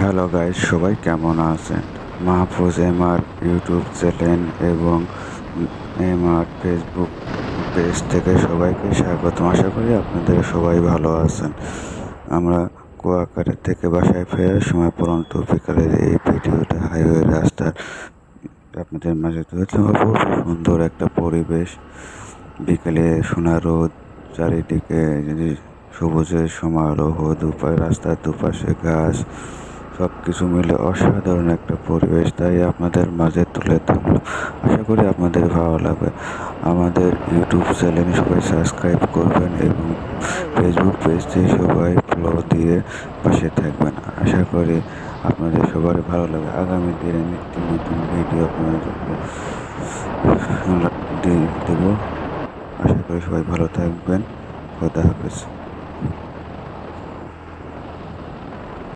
Hello guys, সবাই কেমন আছেন? মাহফুজ এমআর ইউটিউব চ্যানেল এবং এমআর ফেসবুক পেজ থেকে সবাইকে স্বাগতম। আশা করি আপনাদের সবাই ভালো আছেন। আমরা কুয়াকাটা থেকে বাসায় ফেরার সময় পরন্ত বিকালের এই ভিডিওটা হাইওয়ে রাস্তার আপনাদের মাঝে তুলে ধরবো। সুন্দর একটা পরিবেশ, বিকেলে সোনা রোদ, চারিদিকে সবুজের সমারোহ, রাস্তার দুপাশে গাছ, সব কিছু মিলে অসাধারণ একটা পরিবেশ, তাই আপনাদের মাঝে তুলে ধরলাম। আশা করি আপনাদের ভালো লাগবে। আমাদের ইউটিউব চ্যানেল সবাই সাবস্ক্রাইব করবেন এবং ফেসবুক পেজটি সবাই ফলো দিয়ে পাশে থাকবেন। আশা করি আপনাদের সবার ভালো লাগবে। আগামী দিনে নিত্য নতুন ভিডিও আপনাদেরকে দেব। আশা করি সবাই ভালো থাকবেন। খোদা হাফেজ।